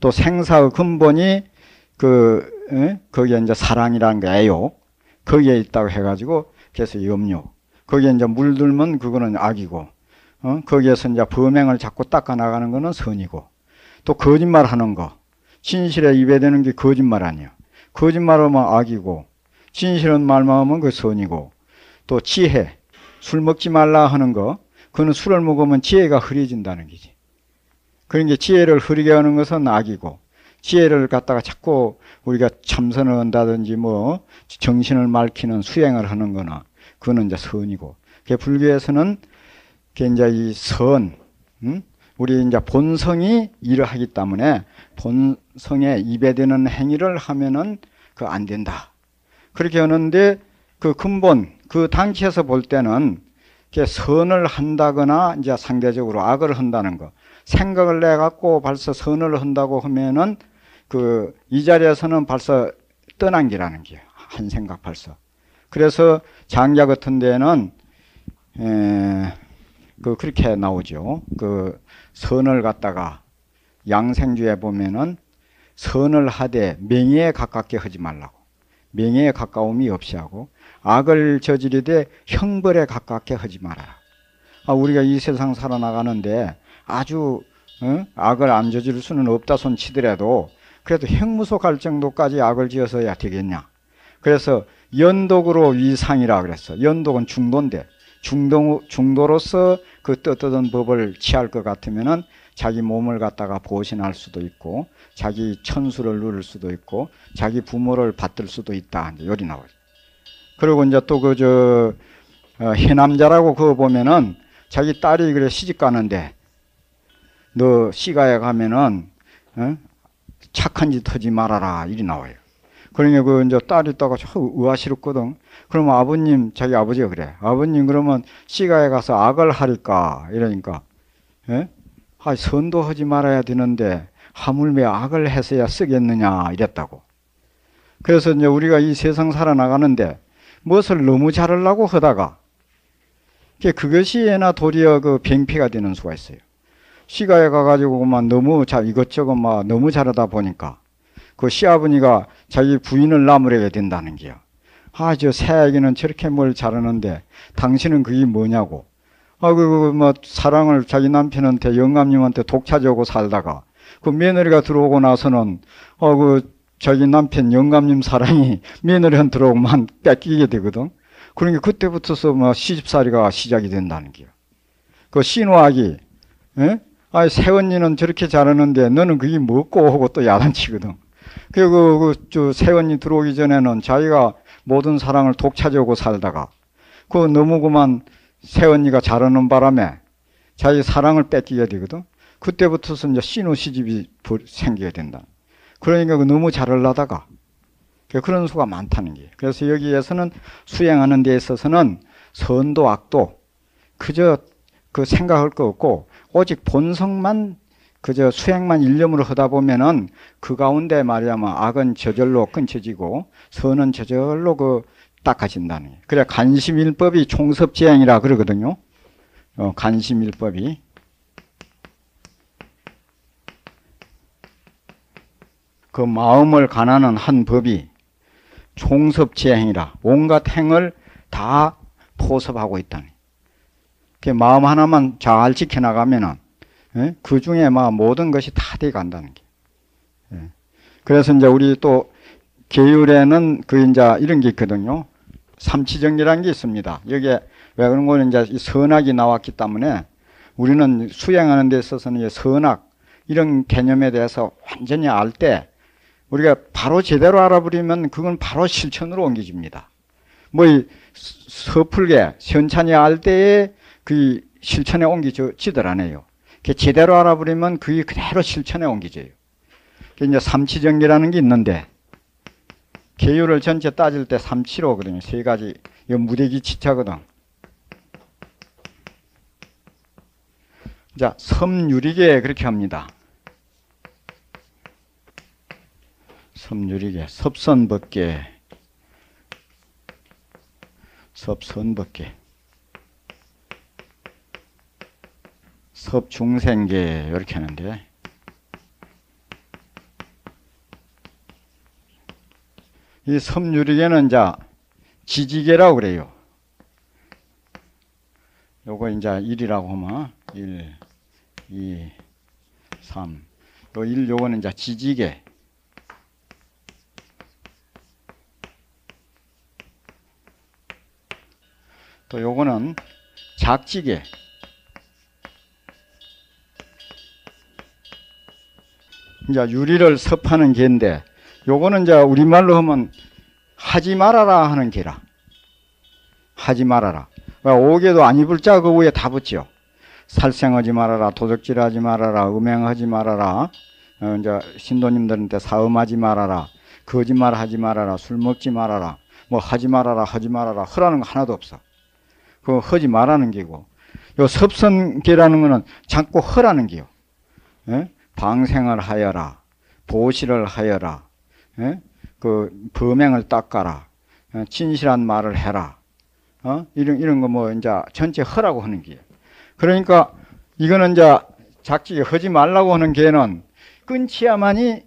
Speaker 1: 또 생사의 근본이 거기에 이제 사랑이라는 게 애욕, 거기에 있다고 해가지고, 그래서 염욕. 거기에 이제 물들면 그거는 악이고, 거기에서 이제 범행을 자꾸 닦아 나가는 거는 선이고, 또 거짓말 하는 거. 진실에 입에 대는 게 거짓말 아니야. 거짓말하면 악이고, 진실한 말만 하면 그 선이고, 또 지혜, 술 먹지 말라 하는 거, 그는 술을 먹으면 지혜가 흐려진다는 거지. 그러니까 지혜를 흐리게 하는 것은 악이고, 지혜를 갖다가 자꾸 우리가 참선을 한다든지 정신을 맑히는 수행을 하는 거나 그거는 이제 선이고. 불교에서는 이제 이 선, 우리 이제 본성이 일을 하기 때문에 본성에 입에 대는 행위를 하면은 안 된다. 그렇게 하는데 그 근본, 그 당시에서 볼 때는 선을 한다거나 이제 상대적으로 악을 한다는 거. 생각을 내 갖고 벌써 선을 한다고 하면은 이 자리에서는 벌써 떠난 기라는 게 한 생각 벌써. 그래서 장자 같은 데는 그렇게 나오죠. 선을 갖다가 양생주에 보면은 선을 하되 명예에 가깝게 하지 말라고. 명예에 가까움이 없이 하고 악을 저지르되 형벌에 가깝게 하지 말아라. 우리가 이 세상 살아나가는데 아주 악을 안 저지를 수는 없다 손 치더라도 그래도 형무소 갈 정도까지 악을 지어서야 되겠냐. 그래서 연독으로 위상이라 그랬어. 연독은 중도인데 중도로서 그 떳떳한 법을 취할 것 같으면은 자기 몸을 갖다가 보신할 수도 있고 자기 천수를 누릴 수도 있고 자기 부모를 받들 수도 있다. 이제 요리 나오죠. 그리고 이제 또 해남자라고 그거 보면은 자기 딸이 그래 시집 가는데 너 시가에 가면은 착한 짓 하지 말아라 이리 나와요. 그러니까 그 이제 딸이 있다가 의아스럽거든. 그러면 아버님, 자기 아버지가 그래. 아버님 그러면 시가에 가서 악을 하릴까 이러니까 선도 하지 말아야 되는데 하물며 악을 해서야 쓰겠느냐 이랬다고. 그래서 이제 우리가 이 세상 살아나가는데 무엇을 너무 잘하려고 하다가 그것이 애나 도리어 그 병폐가 되는 수가 있어요. 시가에 가가지고 너무 이것저것 너무 잘하다 보니까 그 시아버니가 자기 부인을 나무래게 된다는 게요. 저 새아기는 저렇게 뭘 잘하는데 당신은 그게 뭐냐고. 사랑을 자기 남편한테 영감님한테 독차지하고 살다가 그 며느리가 들어오고 나서는 자기 남편 영감님 사랑이 며느리한테 들어오면 뺏기게 되거든. 그러니까 그때부터서 시집살이가 시작이 된다는 게요. 그 신호하기, 새언니는 저렇게 잘하는데 너는 그게 뭐고 하고 또 야단치거든. 그리고 새언니 들어오기 전에는 자기가 모든 사랑을 독차지하고 살다가 너무 새언니가 잘하는 바람에 자기 사랑을 뺏기게 되거든. 그때부터서 이제 신호 시집이 생기게 된다. 그러니까 너무 잘하려다가 그런 수가 많다는 게. 그래서 여기에서는 수행하는 데 있어서는 선도 악도 그저 생각할 거 없고 오직 본성만 그저 수행만 일념으로 하다 보면은 그 가운데 말이야만 악은 저절로 끊쳐지고 선은 저절로 닦아진다는 거예요. 그래 간심일법이 총섭지행이라 그러거든요. 간심일법이 그 마음을 가나는 한 법이 총섭지행이라 온갖 행을 다 포섭하고 있다는 거예요. 그 마음 하나만 잘 지켜나가면은 그 중에 모든 것이 다 돼 간다는 게. 그래서 이제 우리 또 계율에는 이제 이런 게 있거든요. 삼치정리라는 게 있습니다. 여기에 왜 그런 거는 이제 이 선악이 나왔기 때문에 우리는 수행하는 데 있어서는 선악 이런 개념에 대해서 완전히 알 때 우리가 바로 제대로 알아버리면 그건 바로 실천으로 옮겨집니다. 서풀게 현찬히 알 때에 그 실천에 옮겨지더라네요. 제대로 알아버리면 그게 그대로 실천에 옮겨져요. 이제 삼치정리라는 게 있는데 계율을 전체 따질 때 삼치로거든요. 세 가지. 이거 무대기 치차거든. 자, 섬유리계 그렇게 합니다. 섬유리계, 섭선법계, 섭선법계, 섭중생계 이렇게 하는데 이 섬유리계는 이제 지지계라고 그래요. 요거 이제 1이라고 하면 1, 2, 3. 요 1, 요거는 이제 지지계. 또 요거는 작지계. 이제 유리를 섭하는 계인데 요거는 이제 우리말로 하면 하지 말아라 하는 계라. 하지 말아라. 오계도 안 입을 자 그 위에 다 붙죠. 살생하지 말아라, 도적질하지 말아라, 음행하지 말아라, 이제 신도님들한테 사음하지 말아라, 거짓말하지 말아라, 술 먹지 말아라, 하지 말아라, 하지 말아라, 허라는 거 하나도 없어. 그 하지 말라는 게고, 요 섭선계라는 거는 자꾸 허라는 게요. 방생을 하여라, 보시를 하여라, 그 범행을 닦아라, 진실한 말을 해라, 이런 거 이제 전체 허라고 하는 게요. 그러니까 이거는 이제 작지게 하지 말라고 하는 게는 끊지야만이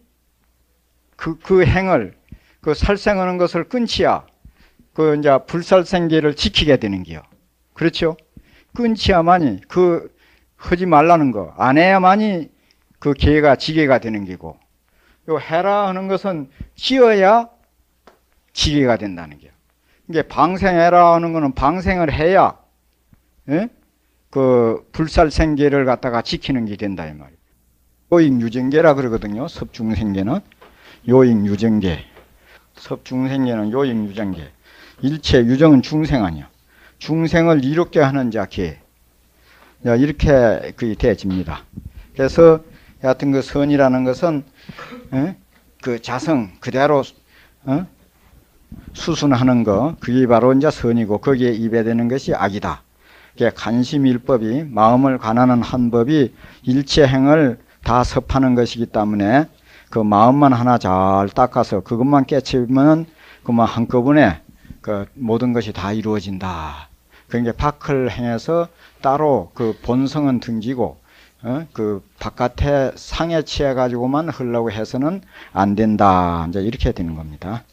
Speaker 1: 그 행을, 그 살생하는 것을 끊지야 그 이제 불살생계를 지키게 되는 게요. 그렇죠? 끊지야만이 그 하지 말라는 거 안 해야만이 그 계가 지게가 되는 게고, 요 해라 하는 것은 지어야 지게가 된다는 게요. 이게 방생해라 하는 거는 방생을 해야 예? 그 불살생계를 갖다가 지키는 게 된다 이 말이에요. 요익유정계라 그러거든요. 섭중생계는 요익유정계, 섭중생계는 요익유정계. 일체 유정은 중생 아니야. 중생을 이롭게 하는 자 계. 이렇게 그게 되어집니다. 그래서 하여튼 그 선이라는 것은 그 자성 그대로 수순하는 거, 그게 바로 이제 선이고, 거기에 입에되는 것이 악이다. 간심일법이, 마음을 관하는 한 법이 일체 행을 다 섭하는 것이기 때문에 그 마음만 하나 잘 닦아서 그것만 깨치면 그만 한꺼번에 그 모든 것이 다 이루어진다. 그러니까 밖을 행해서 따로 그 본성은 등지고 그 바깥에 상에 취해 가지고만 하려고 해서는 안 된다. 이제 이렇게 되는 겁니다.